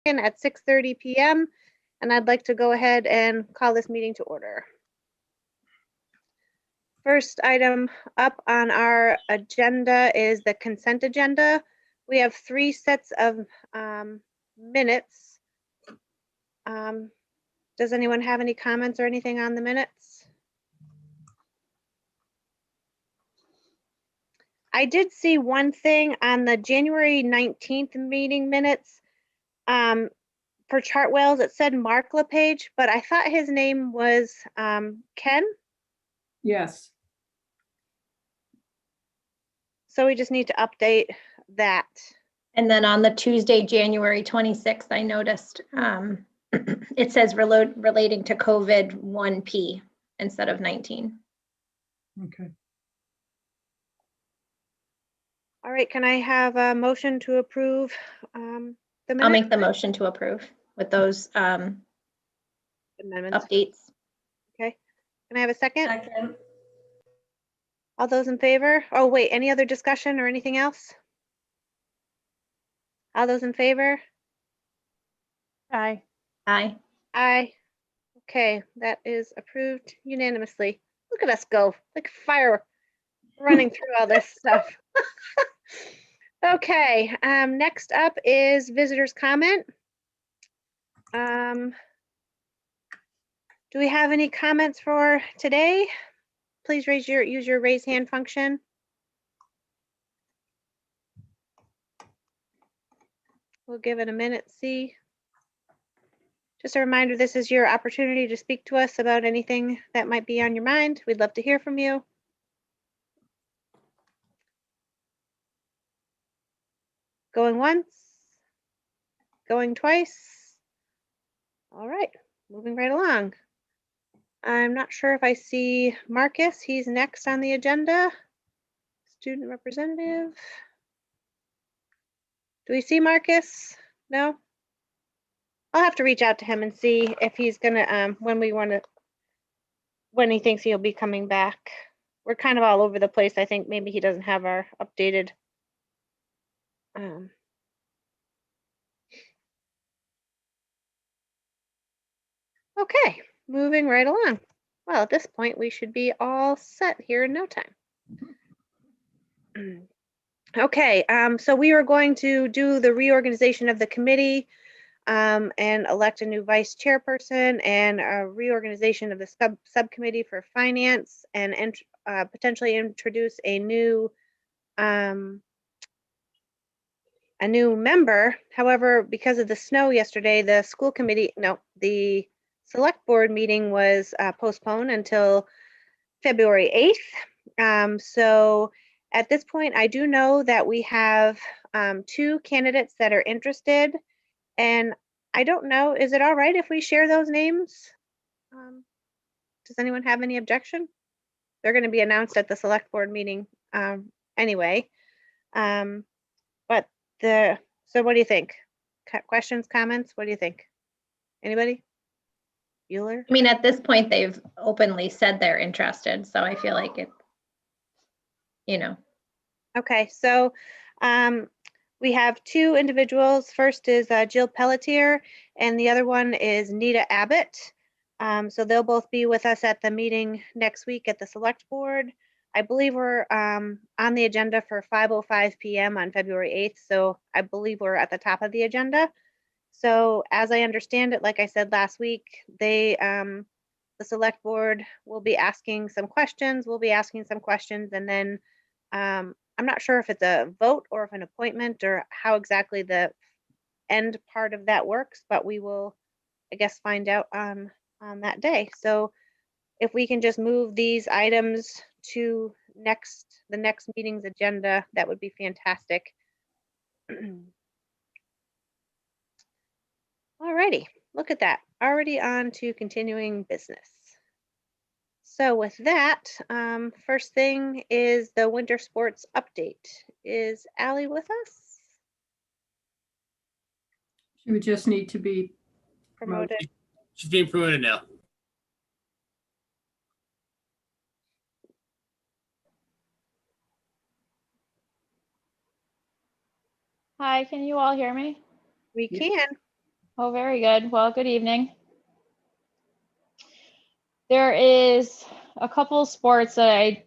at 6:30 p.m. and I'd like to go ahead and call this meeting to order. First item up on our agenda is the consent agenda. We have 3 sets of minutes. Does anyone have any comments or anything on the minutes? I did see one thing on the January 19th meeting minutes. For Chartwell's, it said Mark LePage, but I thought his name was Ken. Yes. So we just need to update that. And then on the Tuesday, January 26th, I noticed it says relating to COVID 1P instead of 19. Okay. All right, can I have a motion to approve the minutes? I'll make the motion to approve with those amendments. updates. Okay, can I have a second? Second. All those in favor? Oh, wait, any other discussion or anything else? All those in favor? Aye. Aye. Aye. Okay, that is approved unanimously. Look at us go, like fire running through all this stuff. Okay, next up is visitors' comment. Do we have any comments for today? Please use your raise hand function. We'll give it a minute, see. Just a reminder, this is your opportunity to speak to us about anything that might be on your mind. We'd love to hear from you. Going once, going twice. All right, moving right along. I'm not sure if I see Marcus. He's next on the agenda. Student representative. Do we see Marcus? No? I'll have to reach out to him and see if he's gonna, when he thinks he'll be coming back. We're kind of all over the place. I think maybe he doesn't have our updated. Okay, moving right along. Well, at this point, we should be all set here in no time. Okay, so we are going to do the reorganization of the committee and elect a new vice chairperson and a reorganization of the subcommittee for finance and potentially introduce a new member. However, because of the snow yesterday, the select board meeting was postponed until February 8th. So at this point, I do know that we have 2 candidates that are interested, and I don't know, is it all right if we share those names? Does anyone have any objection? They're going to be announced at the select board meeting anyway. So what do you think? Questions, comments? What do you think? Anybody? Bueller? I mean, at this point, they've openly said they're interested, so I feel like it, Okay, so we have 2 individuals. First is Jill Pelletier, and the other one is Nita Abbott. So they'll both be with us at the meeting next week at the select board. I believe we're on the agenda for 5:05 p.m. on February 8th, so I believe we're at the top of the agenda. So as I understand it, like I said last week, the select board will be asking some questions. We'll be asking some questions, and then I'm not sure if it's a vote or if an appointment or how exactly the end part of that works, but we will, I guess, find out on that day. So if we can just move these items to the next meeting's agenda, that would be fantastic. Alrighty, look at that. Already on to continuing business. So with that, first thing is the winter sports update. Is Allie with us? She would just need to be Promoted. She's being promoted now. Hi, can you all hear me? We Yeah. can. Oh, very good. Well, good evening. There is a couple sports that I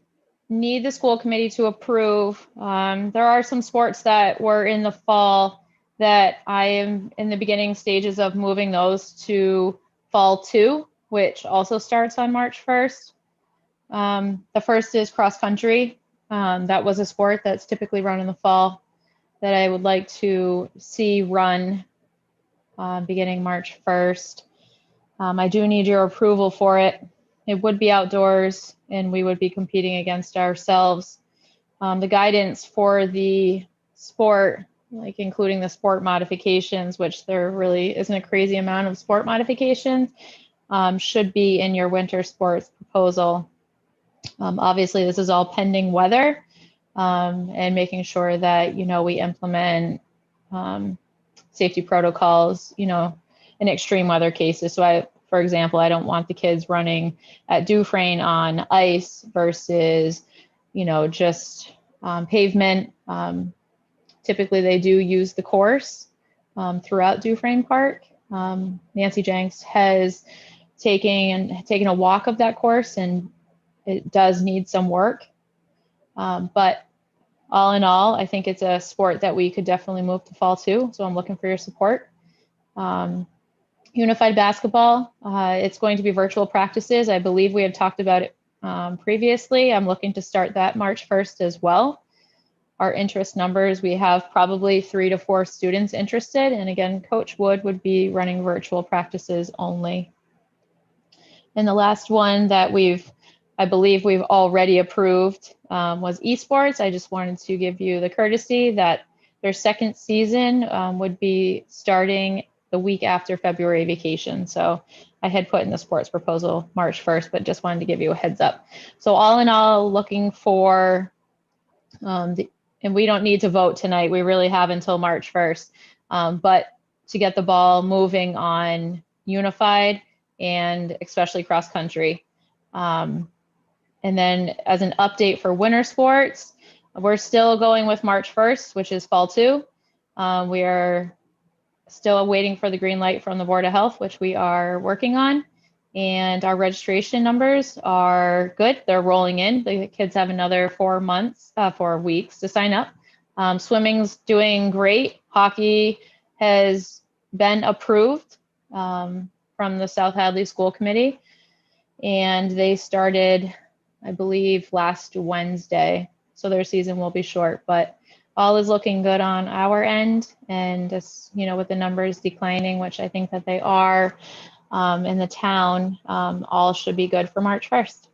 need the school committee to approve. There are some sports that were in the fall that I am in the beginning stages of moving those to fall 2, which also starts on March 1st. The first is cross country. That was a sport that's typically run in the fall that I would like to see run beginning March 1st. I do need your approval for it. It would be outdoors and we would be competing against ourselves. The guidance for the sport, like including the sport modifications, which there really isn't a crazy amount of sport modifications, should be in your winter sports proposal. Obviously, this is all pending weather and making sure that, we implement safety protocols, in extreme weather cases. So for example, I don't want the kids running at Dufresne on ice versus, just pavement. Typically, they do use the course throughout Dufresne Park. Nancy Jenks has taken a walk of that course, and it does need some work. But all in all, I think it's a sport that we could definitely move to fall 2. So I'm looking for your support. Unified basketball, it's going to be virtual practices. I believe we had talked about it previously. I'm looking to start that March 1st as well. Our interest numbers, we have probably 3 to 4 students interested. And again, Coach Wood would be running virtual practices only. And the last one that I believe we've already approved was Esports. I just wanted to give you the courtesy that their second season would be starting the week after February vacation. So I had put in the sports proposal March 1st, but just wanted to give you a heads up. So all in all, looking for, and we don't need to vote tonight. We really have until March 1st, but to get the ball moving on unified and especially cross country. And then as an update for winter sports, we're still going with March 1st, which is fall 2. We are still waiting for the green light from the Board of Health, which we are working on. And our registration numbers are good. They're rolling in. The kids have another 4 weeks to sign up. Swimming's doing great. Hockey has been approved from the South Hadley School Committee. And they started, I believe, last Wednesday. So their season will be short, but all is looking good on our end. And just, with the numbers declining, which I think that they are in the town, all should be good for March 1st.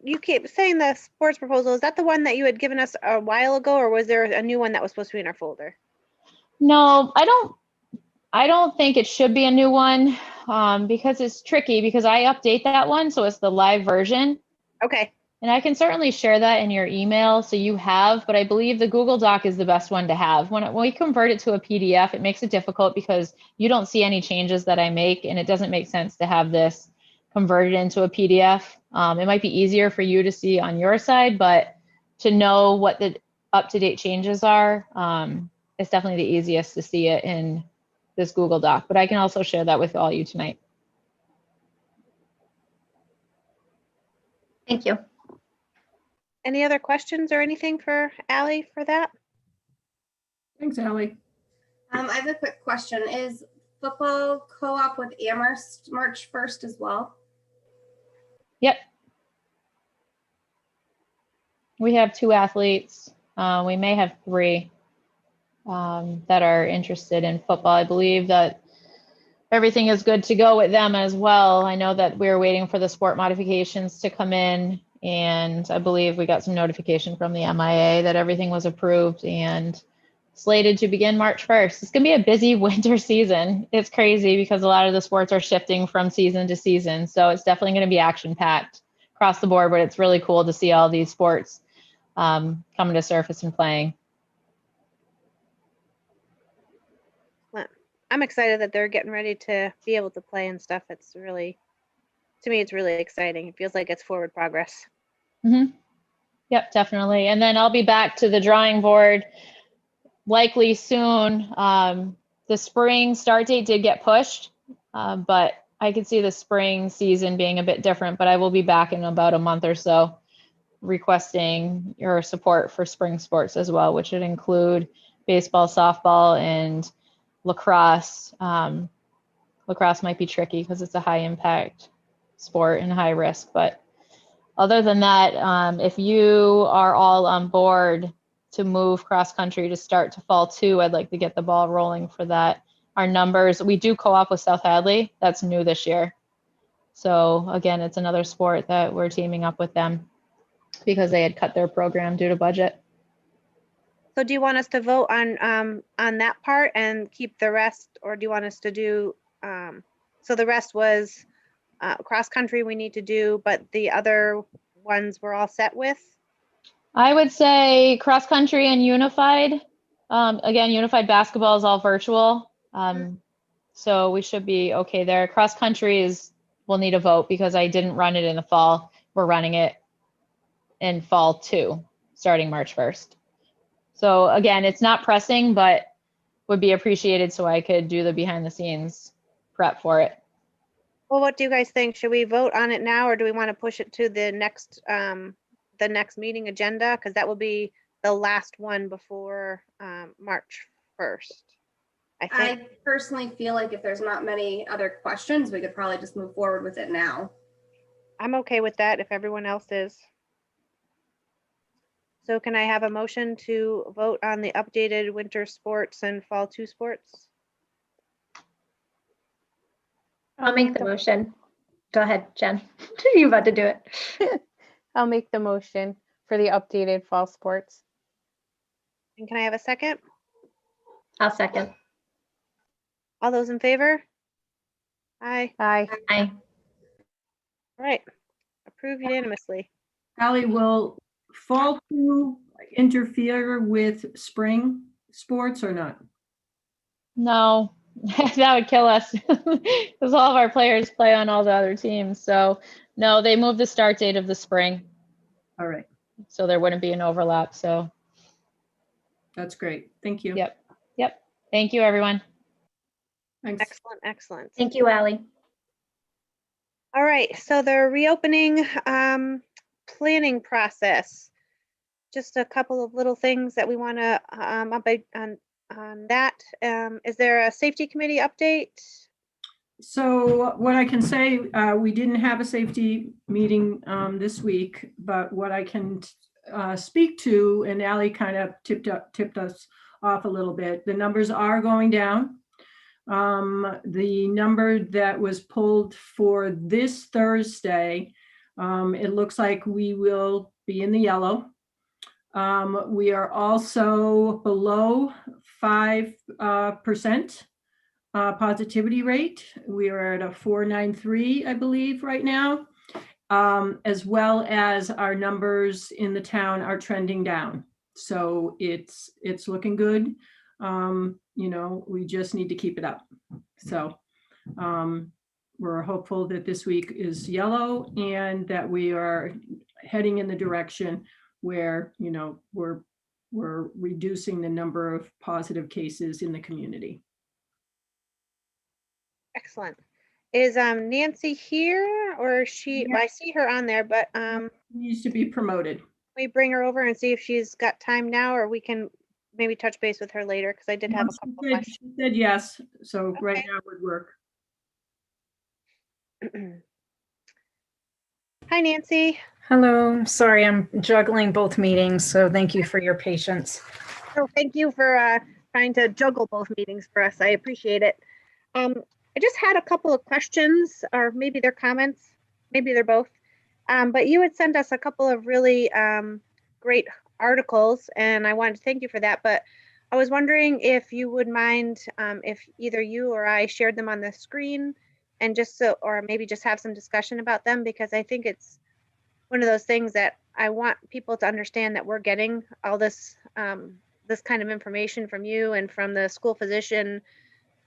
You keep saying the sports proposal. Is that the one that you had given us a while ago, or was there a new one that was supposed to be in our folder? No, I don't think it should be a new one because it's tricky because I update that one. So it's the live version. Okay. And I can certainly share that in your email so you have, but I believe the Google Doc is the best one to have. When we convert it to a PDF, it makes it difficult because you don't see any changes that I make, and it doesn't make sense to have this converted into a PDF. It might be easier for you to see on your side, but to know what the up-to-date changes are, it's definitely the easiest to see it in this Google Doc, but I can also share that with all you tonight. Thank you. Any other questions or anything for Allie for that? Thanks, Ally. I have a quick question. Is football co-op with Amherst March 1st as well? Yep. We have 2 athletes. We may have 3 that are interested in football. I believe that everything is good to go with them as well. I know that we're waiting for the sport modifications to come in, and I believe we got some notification from the MIA that everything was approved and slated to begin March 1st. It's going to be a busy winter season. It's crazy because a lot of the sports are shifting from season to season. So it's definitely going to be action-packed across the board, but it's really cool to see all these sports coming to surface and playing. I'm excited that they're getting ready to be able to play and stuff. It's really, to me, it's really exciting. It feels like it's forward progress. Mm-hmm. Yep, definitely. And then I'll be back to the drawing board likely soon. The spring start date did get pushed, but I could see the spring season being a bit different, but I will be back in about a month or so requesting your support for spring sports as well, which would include baseball, softball, and lacrosse. Lacrosse might be tricky because it's a high impact sport and high risk, but other than that, if you are all on board to move cross country to start to fall 2, I'd like to get the ball rolling for that. Our numbers, we do co-op with South Hadley. That's new this year. So again, it's another sport that we're teaming up with them because they had cut their program due to budget. So do you want us to vote on that part and keep the rest, or do you want us to do, so the rest was cross country we need to do, but the other ones we're all set with? I would say cross country and unified. Again, unified basketball is all virtual. So we should be okay there. Cross country we'll need a vote because I didn't run it in the fall. We're running it in fall 2, starting March 1st. So again, it's not pressing, but would be appreciated so I could do the behind the scenes prep for it. Well, what do you guys think? Should we vote on it now, or do we want to push it to the next meeting agenda? Because that will be the last one before March 1st, I think. I personally feel like if there's not many other questions, we could probably just move forward with it now. I'm okay with that if everyone else is. So can I have a motion to vote on the updated winter sports and fall 2 sports? I'll make the motion. Go ahead, Jen. You're about to do it. I'll make the motion for the updated fall sports. And can I have a second? I'll second. All those in favor? Aye. Aye. Aye. All right. Approved unanimously. Ally, will fall 2 interfere with spring sports or not? No, that would kill us because all of our players play on all the other teams. So no, they moved the start date of the spring. All right, So there wouldn't be an overlap. So that's great. Thank you. Yep. Thank you, everyone. Thanks. Excellent, excellent. Thank you, Ally. All right, so the reopening planning process. Just a couple of little things that we want to update on that. Is there a safety committee update? So what I can say, we didn't have a safety meeting this week, but what I can speak to, and Ally kind of tipped us off a little bit, the numbers are going down. The number that was pulled for this Thursday, it looks like we will be in the yellow. We are also below 5% positivity rate. We are at a 4.93, I believe, right now, as well as our numbers in the town are trending down. So it's looking good. We just need to keep it up. So we're hopeful that this week is yellow and that we are heading in the direction where, we're reducing the number of positive cases in the community. Excellent. Is Nancy here, or is she? Well, I see her on there, but Needs to be promoted. we bring her over and see if she's got time now, or we can maybe touch base with her later, because I did have a couple questions. She said yes, so right now would work. Hi, Nancy. Hello, sorry, I'm juggling both meetings, so thank you for your patience. So thank you for trying to juggle both meetings for us. I appreciate it. I just had a couple of questions, or maybe they're comments, maybe they're both. But you had sent us a couple of really great articles, and I wanted to thank you for that. But I was wondering if you would mind if either you or I shared them on the screen, and or maybe just have some discussion about them, because I think it's one of those things that I want people to understand, that we're getting all this this kind of information from you and from the school physician.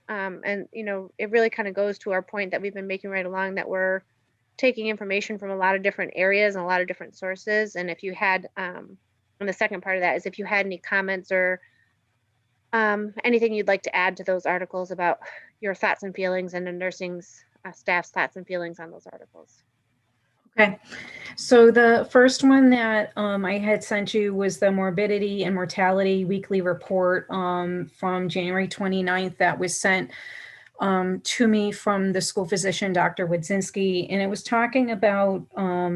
And it really kind of goes to our point that we've been making right along, that we're taking information from a lot of different areas and a lot of different sources. And if you had, and the second part of that is if you had any comments or anything you'd like to add to those articles about your thoughts and feelings and the nursing's staff's thoughts and feelings on those articles. Okay, so the first one that I had sent you was the Morbidity and Mortality Weekly Report from January 29th that was sent to me from the school physician, Dr. Wodzinski, and it was talking about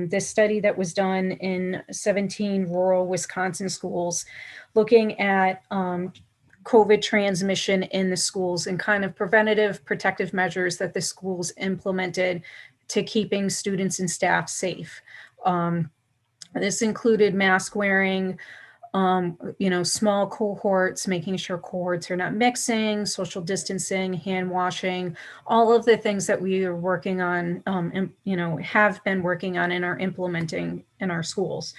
this study that was done in 17 rural Wisconsin schools, looking at COVID transmission in the schools and kind of preventative protective measures that the schools implemented to keeping students and staff safe. This included mask wearing, small cohorts, making sure cohorts are not mixing, social distancing, hand washing, all of the things that we are working on, have been working on and are implementing in our schools.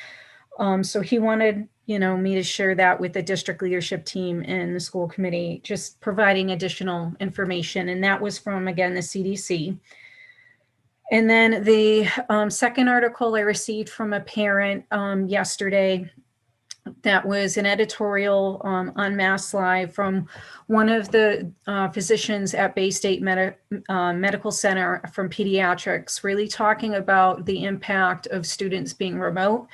So he wanted, me to share that with the district leadership team and the school committee, just providing additional information. And that was from, again, the CDC. And then the second article I received from a parent yesterday, that was an editorial on Mass Live from one of the physicians at Bay State Medical Center from pediatrics, really talking about the impact of students being remote,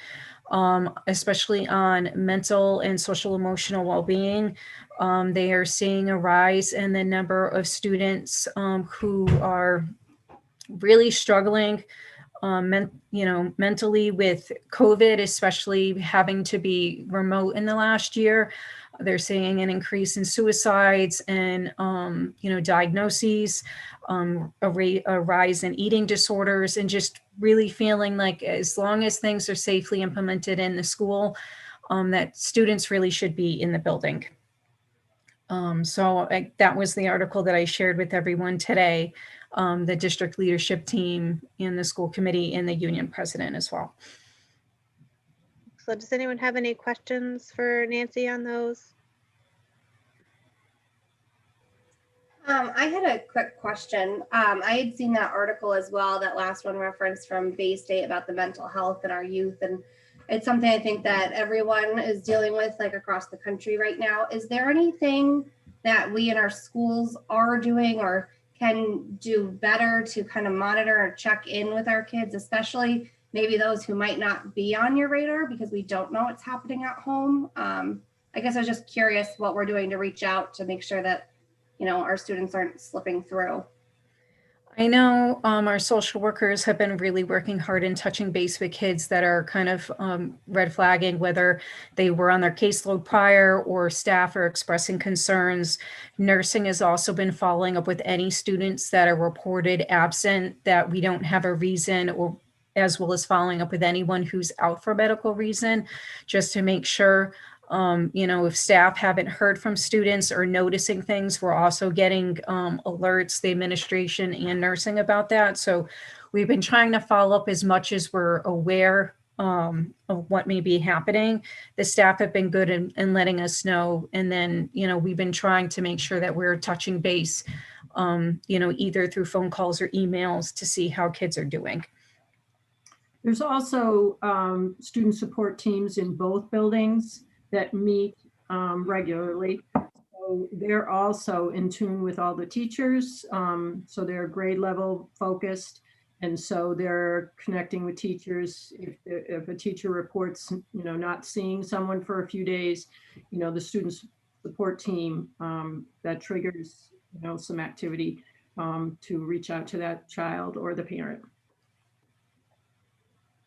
especially on mental and social emotional well-being. They are seeing a rise in the number of students who are really struggling mentally with COVID, especially having to be remote in the last year. They're seeing an increase in suicides and, diagnoses, a rise in eating disorders, and just really feeling like as long as things are safely implemented in the school, that students really should be in the building. That was the article that I shared with everyone today, the district leadership team and the school committee and the union president as well. So does anyone have any questions for Nancy on those? I had a quick question. I had seen that article as well, that last one referenced from Bay State about the mental health in our youth. And it's something I think that everyone is dealing with, like across the country right now. Is there anything that we in our schools are doing or can do better to kind of monitor or check in with our kids, especially maybe those who might not be on your radar because we don't know what's happening at home? I guess I was just curious what we're doing to reach out to make sure that, our students aren't slipping through. I know our social workers have been really working hard in touching base with kids that are kind of red flagging, whether they were on their caseload prior or staff are expressing concerns. Nursing has also been following up with any students that are reported absent that we don't have a reason, or as well as following up with anyone who's out for medical reason, just to make sure if staff haven't heard from students or noticing things, we're also getting alerts, the administration and nursing about that. So we've been trying to follow up as much as we're aware of what may be happening. The staff have been good in letting us know. And then, we've been trying to make sure that we're touching base, either through phone calls or emails to see how kids are doing. There's also student support teams in both buildings that meet regularly. So they're also in tune with all the teachers. So they're grade level focused. And so they're connecting with teachers. If a teacher reports, not seeing someone for a few days, the student support team that triggers, some activity to reach out to that child or the parent.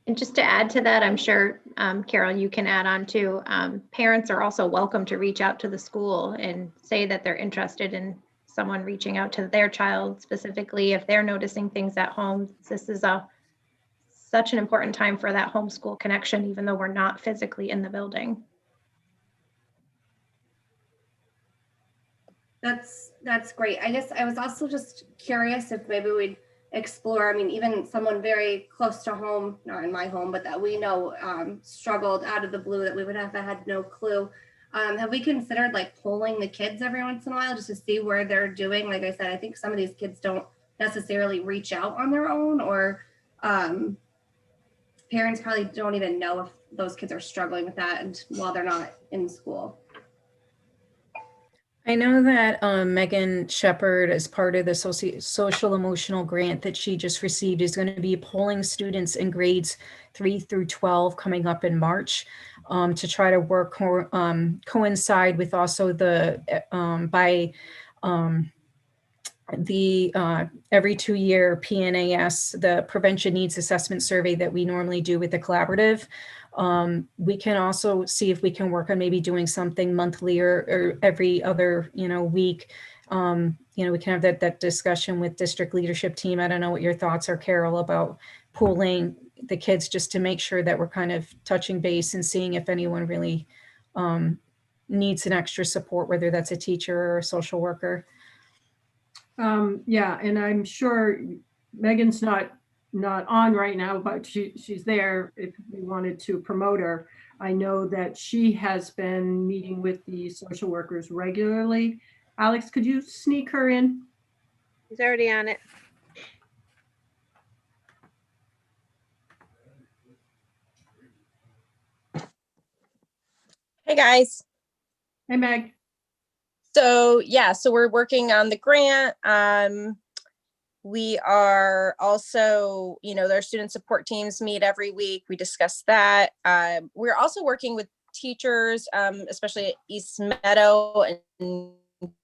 And just to add to that, I'm sure, Carol, you can add on too. Parents are also welcome to reach out to the school and say that they're interested in someone reaching out to their child specifically if they're noticing things at home. This is such an important time for that homeschool connection, even though we're not physically in the building. That's great. I guess I was also just curious if maybe we'd explore, even someone very close to home, not in my home, but that we know struggled out of the blue, that we would have had no clue. Have we considered polling the kids every once in a while just to see where they're doing? Like I said, I think some of these kids don't necessarily reach out on their own, or parents probably don't even know if those kids are struggling with that and while they're not in school. I know that Megan Shepherd, as part of the social emotional grant that she just received, is going to be polling students in grades 3 through 12 coming up in March to try to work coincide with also the every 2-year PNAS, the Prevention Needs Assessment Survey that we normally do with the collaborative. We can also see if we can work on maybe doing something monthly or every other, week. We can have that discussion with district leadership team. I don't know what your thoughts are, Carol, about pooling the kids just to make sure that we're kind of touching base and seeing if anyone really needs an extra support, whether that's a teacher or a social worker. Yeah, and I'm sure Megan's not on right now, but she's there if we wanted to promote her. I know that she has been meeting with the social workers regularly. Alex, could you sneak her in? He's already on it. Hey guys. Hey, Meg. So we're working on the grant. We are also, their student support teams meet every week. We discuss that. We're also working with teachers, especially at East Meadow, and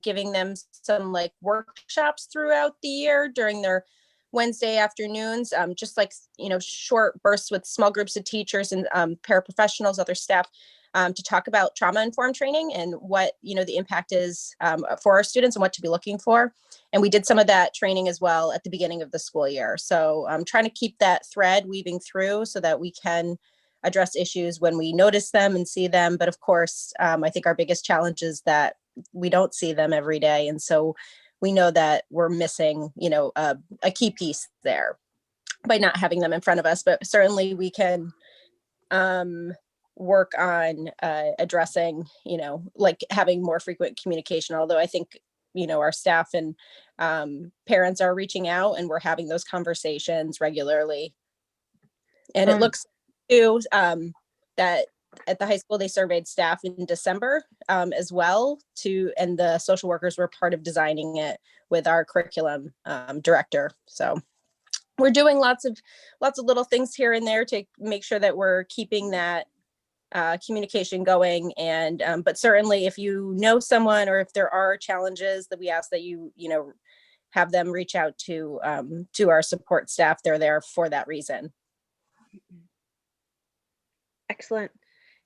giving them some like workshops throughout the year during their Wednesday afternoons, just like, short bursts with small groups of teachers and paraprofessionals, other staff, to talk about trauma-informed training and what, the impact is for our students and what to be looking for. And we did some of that training as well at the beginning of the school year. So I'm trying to keep that thread weaving through so that we can address issues when we notice them and see them. But of course, I think our biggest challenge is that we don't see them every day. And so we know that we're missing, a key piece there by not having them in front of us. But certainly we can work on addressing, like having more frequent communication, although I think, our staff and parents are reaching out and we're having those conversations regularly. And it looks too that at the high school, they surveyed staff in December as well and the social workers were part of designing it with our curriculum director. So we're doing lots of little things here and there to make sure that we're keeping that communication going. And but certainly if you know someone or if there are challenges, that we ask that you have them reach out to our support staff. They're there for that reason. Excellent.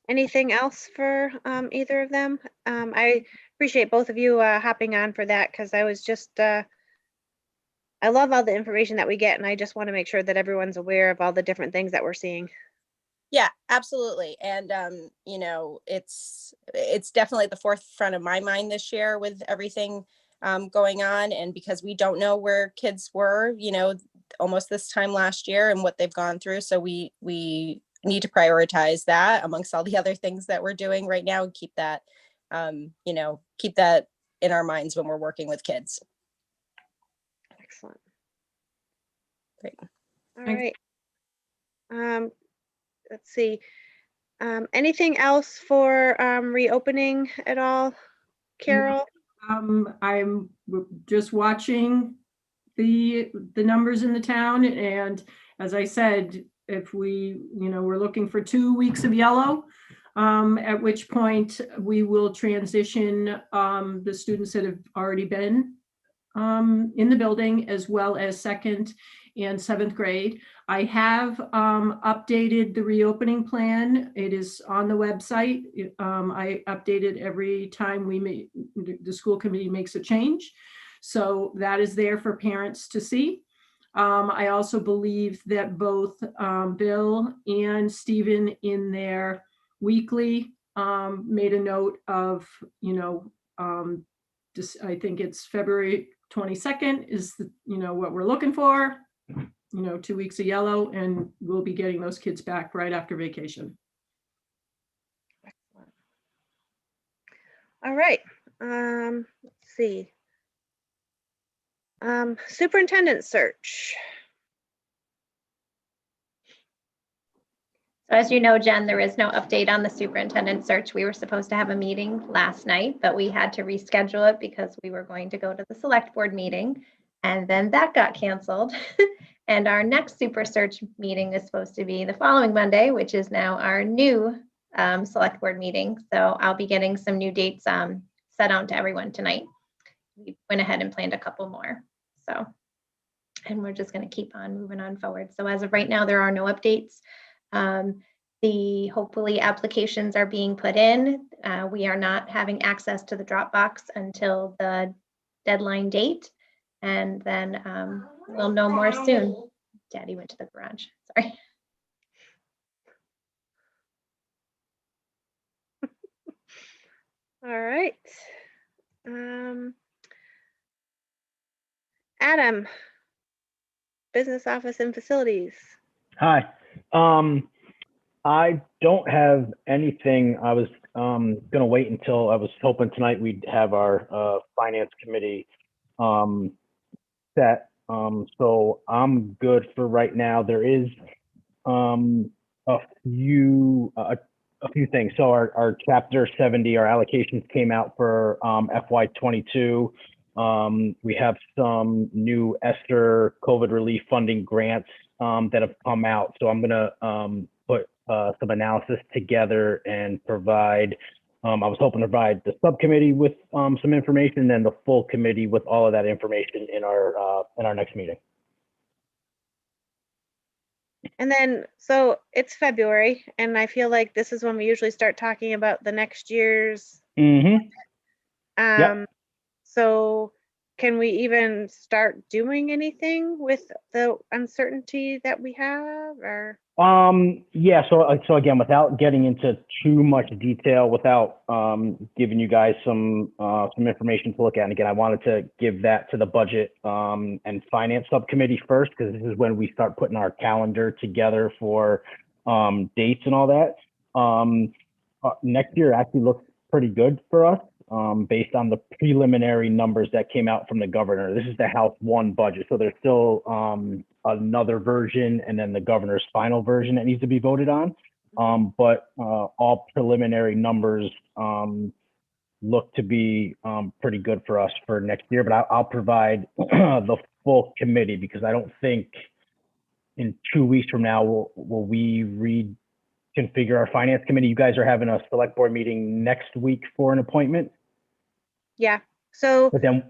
Anything else for either of them? I appreciate both of you hopping on for that, because I was just I love all the information that we get, and I just want to make sure that everyone's aware of all the different things that we're seeing. Yeah, absolutely. And, it's definitely at the forefront of my mind this year with everything going on. And because we don't know where kids were, almost this time last year and what they've gone through. So we need to prioritize that amongst all the other things that we're doing right now and keep that, keep that in our minds when we're working with kids. Excellent. Great. All Thanks. right. Let's see. Anything else for reopening at all, Carol? I'm just watching the numbers in the town. And as I said, if we, we're looking for 2 weeks of yellow, at which point we will transition the students that have already been in the building, as well as 2nd and 7th grade. I have updated the reopening plan. It is on the website. I update it every time the school committee makes a change. So that is there for parents to see. I also believe that both Bill and Stephen in their weekly made a note of, I think it's February 22nd is what we're looking for, 2 weeks of yellow, and we'll be getting those kids back right after vacation. All right. Let's see. Superintendent search. So as you know, Jen, there is no update on the superintendent search. We were supposed to have a meeting last night, but we had to reschedule it because we were going to go to the select board meeting. And then that got canceled. And our next super search meeting is supposed to be the following Monday, which is now our new select board meeting. So I'll be getting some new dates set out to everyone tonight. We went ahead and planned a couple more. So, and we're just going to keep on moving on forward. So as of right now, there are no updates. Hopefully applications are being put in. We are not having access to the Dropbox until the deadline date. And then we'll know more soon. Daddy went to the garage, sorry. All right. Adam, business office and facilities. Hi. I don't have anything. I was going to wait until I was hoping tonight we'd have our finance committee set. So I'm good for right now. There is a few things. So our chapter 70, our allocations came out for FY22. We have some new ESSER COVID relief funding grants that have come out. So I'm gonna put some analysis together and provide, I was hoping to provide the subcommittee with some information and then the full committee with all of that information in our next meeting. And then, so it's February, and I feel like this is when we usually start talking about the next year's. Yep. So can we even start doing anything with the uncertainty that we have, or? Yeah, so again, without getting into too much detail, without giving you guys some information to look at, and again, I wanted to give that to the budget and finance subcommittee first, because this is when we start putting our calendar together for dates and all that. Next year actually looks pretty good for us based on the preliminary numbers that came out from the governor. This is the House 1 budget, so there's still another version and then the governor's final version that needs to be voted on. But all preliminary numbers look to be pretty good for us for next year. But I'll provide the full committee, because I don't think in 2 weeks from now will we reconfigure our finance committee. You guys are having a select board meeting next week for an appointment. Yeah. So. But then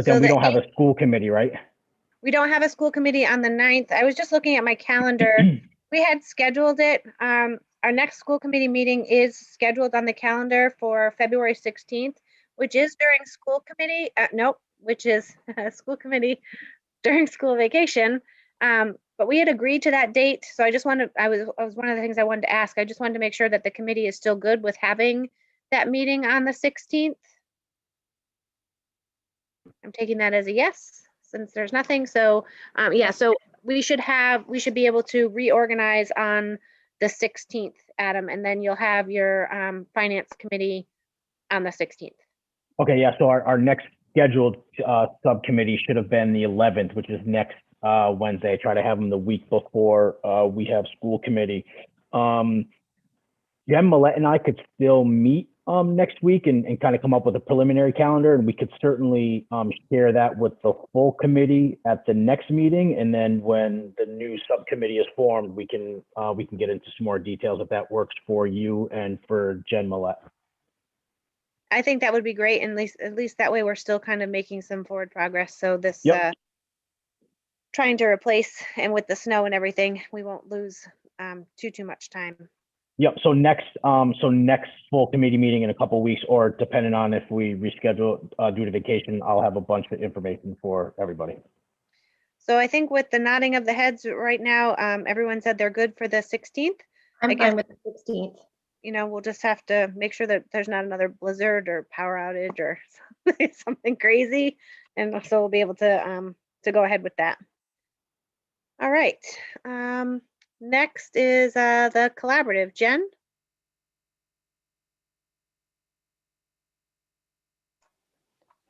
So we don't have a school committee, right? We don't have a school committee on the 9th. I was just looking at my calendar. We had scheduled it. Our next school committee meeting is scheduled on the calendar for February 16th, which is during school committee. Which is school committee during school vacation. But we had agreed to that date. So I just wanted, I was one of the things I wanted to ask. I just wanted to make sure that the committee is still good with having that meeting on the 16th. I'm taking that as a yes, since there's nothing. So yeah, so we should be able to reorganize on the 16th, Adam, and then you'll have your finance committee on the 16th. Okay, yeah, so our next scheduled subcommittee should have been the 11th, which is next Wednesday. I try to have them the week before we have school committee. Jen Millette and I could still meet next week and kind of come up with a preliminary calendar, and we could certainly share that with the full committee at the next meeting. And then when the new subcommittee is formed, we can get into some more details if that works for you and for Jen Millette. I think that would be great, and at least that way we're still kind of making some forward progress. So this trying to replace, and with the snow and everything, we won't lose too much time. Yep. So next full committee meeting in a couple of weeks, or depending on if we reschedule due to vacation, I'll have a bunch of information for everybody. So I think with the nodding of the heads right now, everyone said they're good for the 16th. I'm fine with the 16th. You know, we'll just have to make sure that there's not another blizzard or power outage or something crazy, and so we'll be able to go ahead with that. All right. Next is the collaborative. Jen?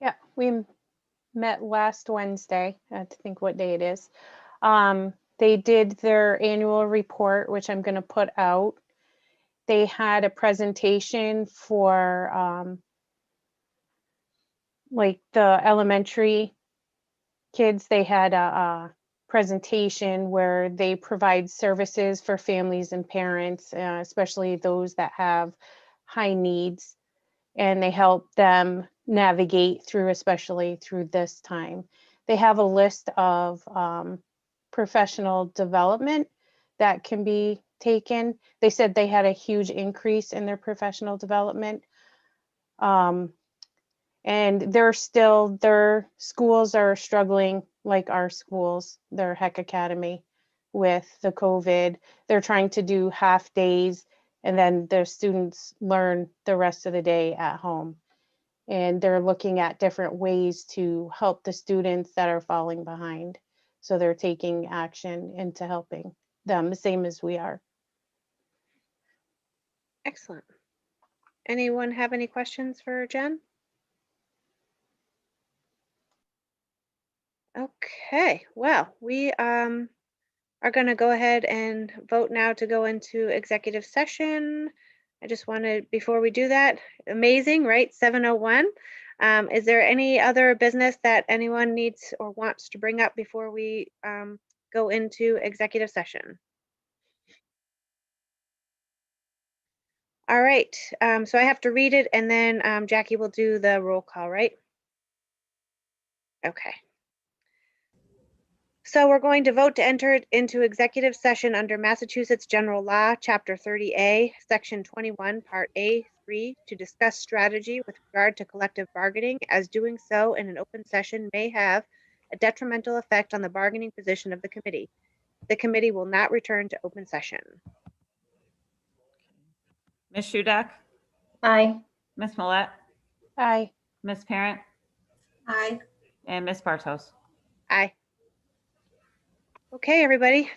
Yeah, we met last Wednesday. I have to think what day it is. They did their annual report, which I'm going to put out. They had a presentation for like the elementary kids. They had a presentation where they provide services for families and parents, especially those that have high needs, and they help them navigate through, especially through this time. They have a list of professional development that can be taken. They said they had a huge increase in their professional development. And their schools are struggling like our schools, their Heck Academy, with the COVID. They're trying to do half days, and then their students learn the rest of the day at home. And they're looking at different ways to help the students that are falling behind. So they're taking action into helping them, the same as we are. Excellent. Anyone have any questions for Jen? Okay, well, we are going to go ahead and vote now to go into executive session. I just wanted, before we do that, amazing, right? 7:01. Is there any other business that anyone needs or wants to bring up before we go into executive session? All right, so I have to read it and then Jackie will do the roll call, right? Okay. So we're going to vote to enter into executive session under Massachusetts General Law, Chapter 30A, Section 21, Part A3, to discuss strategy with regard to collective bargaining, as doing so in an open session may have a detrimental effect on the bargaining position of the committee. The committee will not return to open session. Ms. Shudak, Aye. Ms. Millette, Aye. Ms. Parent, Aye. and Ms. Bartos. Aye. Okay, everybody,